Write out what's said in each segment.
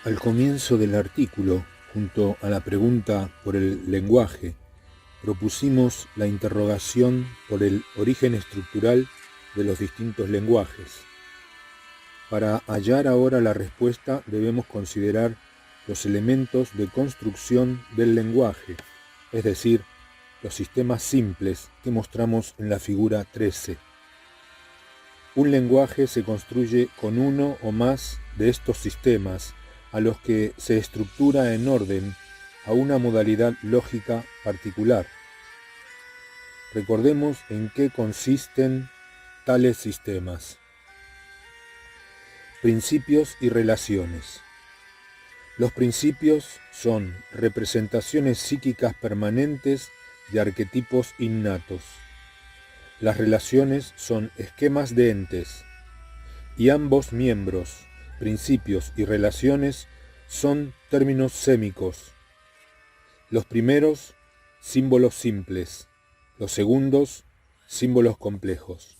Al comienzo del artículo, junto a la pregunta por el lenguaje, propusimos la interrogación por el origen estructural de los distintos lenguajes. Para hallar ahora la respuesta debemos considerar los elementos de construcción del lenguaje, es decir, los sistemas simples que mostramos en la figura 13. Un lenguaje se construye con uno o más de estos sistemas, a los que se estructura en orden a una modalidad lógica particular. Recordemos en qué consisten tales sistemas. Principios y relaciones. Los principios son representaciones psíquicas permanentes de arquetipos innatos. Las relaciones son esquemas de entes, y ambos miembros, principios y relaciones, son términos sémicos. Los primeros, símbolos simples; los segundos, símbolos complejos.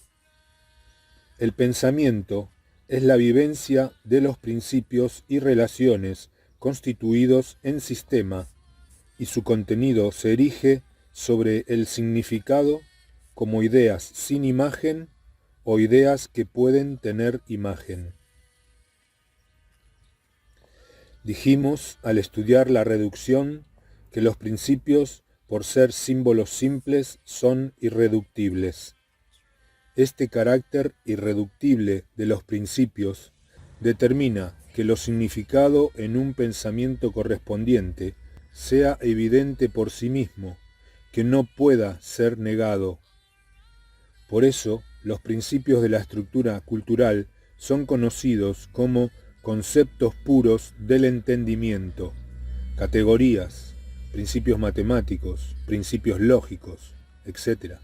El pensamiento es la vivencia de los principios y relaciones constituidos en sistema, y su contenido se erige sobre el significado como ideas sin imagen o ideas que pueden tener imagen. Dijimos, al estudiar la reducción, que los principios, por ser símbolos simples, son irreductibles. Este carácter irreductible de los principios determina que lo significado en un pensamiento correspondiente sea evidente por sí mismo, que no pueda ser negado. Por eso, los principios de la estructura cultural son conocidos como conceptos puros del entendimiento, categorías, principios matemáticos, principios lógicos, etc.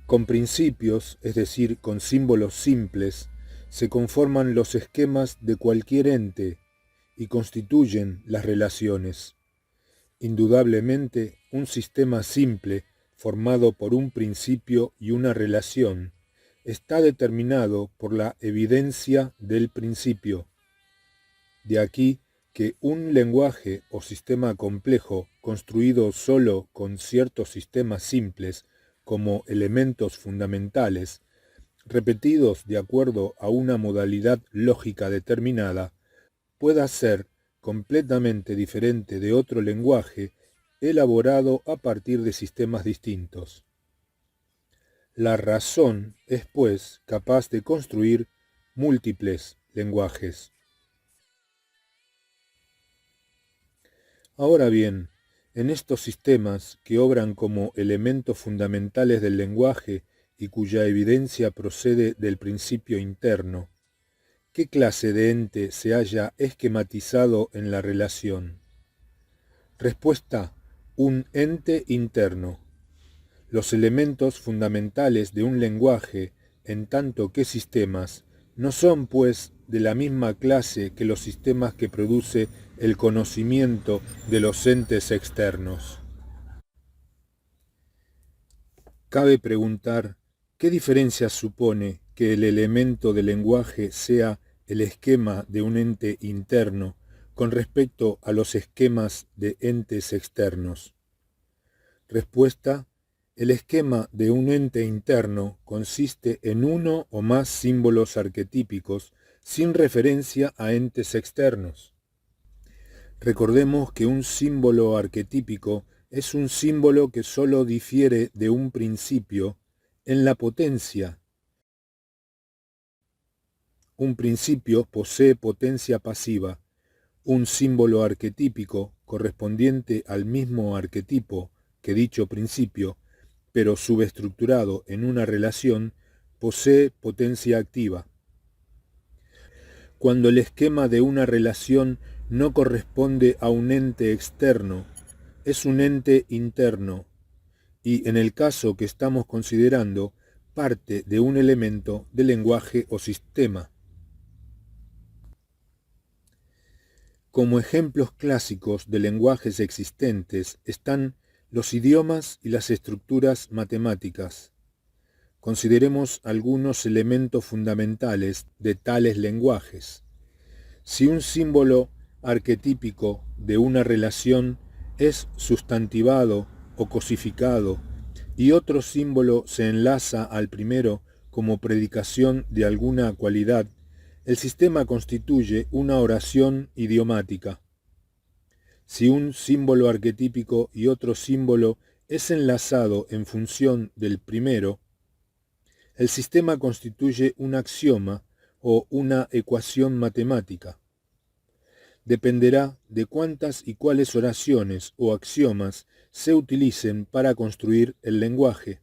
Con principios, es decir, con símbolos simples, se conforman los esquemas de cualquier ente y constituyen las relaciones. Indudablemente, un sistema simple, formado por un principio y una relación, está determinado por la evidencia del principio. De aquí que un lenguaje o sistema complejo construido solo con ciertos sistemas simples como elementos fundamentales, repetidos de acuerdo a una modalidad lógica determinada, pueda ser completamente diferente de otro lenguaje elaborado a partir de sistemas distintos. La razón es, pues, capaz de construir múltiples lenguajes. Ahora bien, en estos sistemas que obran como elementos fundamentales del lenguaje y cuya evidencia procede del principio interno, ¿qué clase de ente se halla esquematizado en la relación? Respuesta: un ente interno. Los elementos fundamentales de un lenguaje, en tanto que sistemas, no son, pues, de la misma clase que los sistemas que produce el conocimiento de los entes externos. Cabe preguntar, ¿qué diferencia supone que el elemento del lenguaje sea el esquema de un ente interno con respecto a los esquemas de entes externos? Respuesta: el esquema de un ente interno consiste en uno o más símbolos arquetípicos sin referencia a entes externos. Recordemos que un símbolo arquetípico es un símbolo que sólo difiere de un principio en la potencia. Un principio posee potencia pasiva. Un símbolo arquetípico correspondiente al mismo arquetipo que dicho principio, pero subestructurado en una relación, posee potencia activa. Cuando el esquema de una relación no corresponde a un ente externo, es un ente interno, y en el caso que estamos considerando, parte de un elemento del lenguaje o sistema. Como ejemplos clásicos de lenguajes existentes están los idiomas y las estructuras matemáticas. Consideremos algunos elementos fundamentales de tales lenguajes. Si un símbolo arquetípico de una relación es sustantivado o cosificado y otro símbolo se enlaza al primero como predicación de alguna cualidad, el sistema constituye una oración idiomática. Si un símbolo arquetípico y otro símbolo es enlazado en función del primero, el sistema constituye un axioma o una ecuación matemática. Dependerá de cuántas y cuáles oraciones o axiomas se utilicen para construir el lenguaje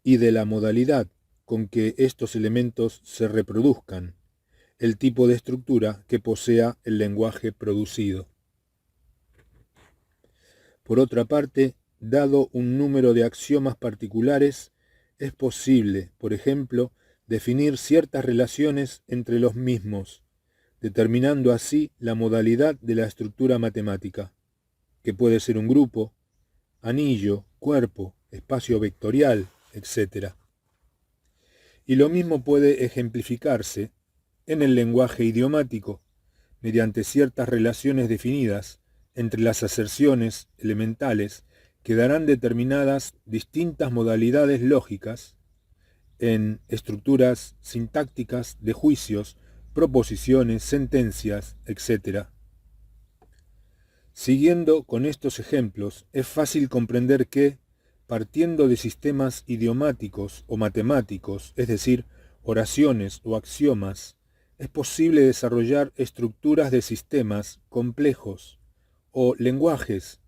y de la modalidad con que estos elementos se reproduzcan, el tipo de estructura que posea el lenguaje producido. Por otra parte, dado un número de axiomas particulares, es posible, por ejemplo, definir ciertas relaciones entre los mismos, determinando así la modalidad de la estructura matemática, que puede ser un grupo, anillo, cuerpo, espacio vectorial, etc. Y lo mismo puede ejemplificarse en el lenguaje idiomático, mediante ciertas relaciones definidas entre las aserciones elementales que darán determinadas distintas modalidades lógicas en estructuras sintácticas de juicios, proposiciones, sentencias, etc. Siguiendo con estos ejemplos, es fácil comprender que, partiendo de sistemas idiomáticos o matemáticos, es decir, oraciones o axiomas, es posible desarrollar estructuras de sistemas complejos o lenguajes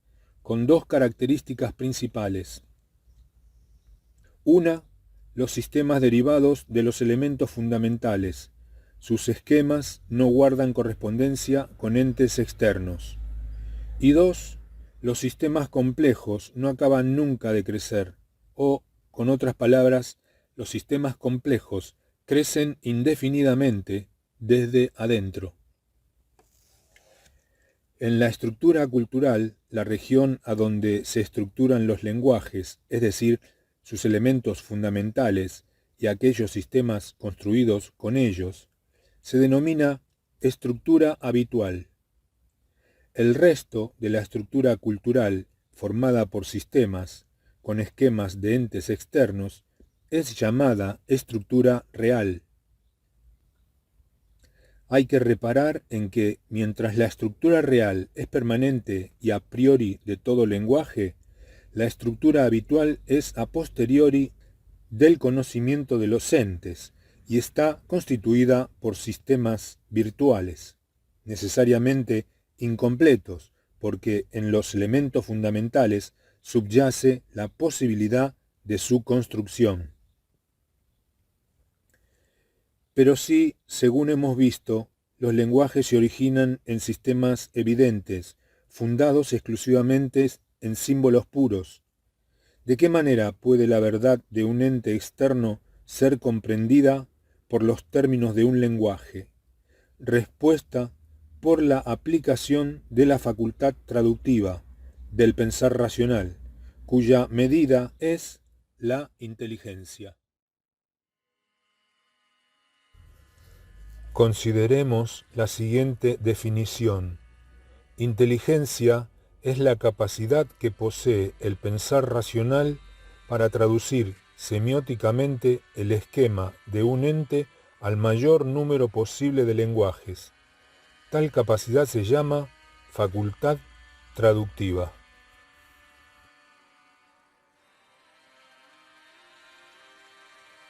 con dos características principales. Una, los sistemas derivados de los elementos fundamentales. Sus esquemas no guardan correspondencia con entes externos. Y dos, los sistemas complejos no acaban nunca de crecer, o, con otras palabras, los sistemas complejos crecen indefinidamente desde adentro. En la estructura cultural, la región a donde se estructuran los lenguajes, es decir, sus elementos fundamentales y aquellos sistemas construidos con ellos, se denomina estructura habitual. El resto de la estructura cultural, formada por sistemas, con esquemas de entes externos, es llamada estructura real. Hay que reparar en que, mientras la estructura real es permanente y a priori de todo lenguaje, la estructura habitual es a posteriori del conocimiento de los entes y está constituida por sistemas virtuales, necesariamente incompletos, porque en los elementos fundamentales subyace la posibilidad de su construcción. Pero sí, según hemos visto, los lenguajes se originan en sistemas evidentes, fundados exclusivamente en símbolos puros. ¿De qué manera puede la verdad de un ente externo ser comprendida por los términos de un lenguaje? Respuesta: por la aplicación de la facultad traductiva, del pensar racional, cuya medida es la inteligencia. Consideremos la siguiente definición. Inteligencia es la capacidad que posee el pensar racional para traducir semióticamente el esquema de un ente al mayor número posible de lenguajes. Tal capacidad se llama facultad traductiva.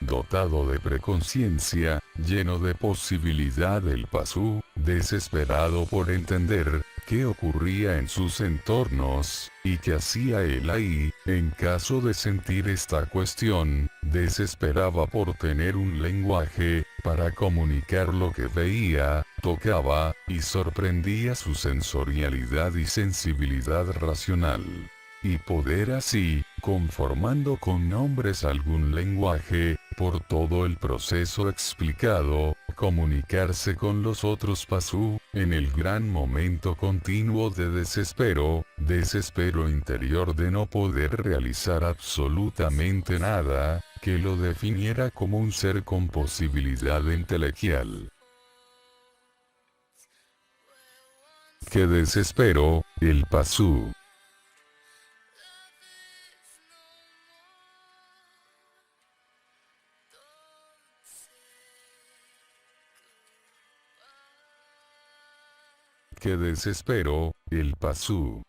Dotado de preconciencia, lleno de posibilidad, el Pasú, desesperado por entender qué ocurría en sus entornos, y qué hacía él ahí, en caso de sentir esta cuestión, desesperaba por tener un lenguaje, para comunicar lo que veía, tocaba, y sorprendía su sensorialidad y sensibilidad racional. Y poder así, conformando con nombres algún lenguaje, por todo el proceso explicado, comunicarse con los otros Pasú, en el gran momento continuo de desespero interior de no poder realizar absolutamente nada, que lo definiera como un ser con posibilidad intelectual. Qué desespero, el pasú. Qué desespero, el pasú.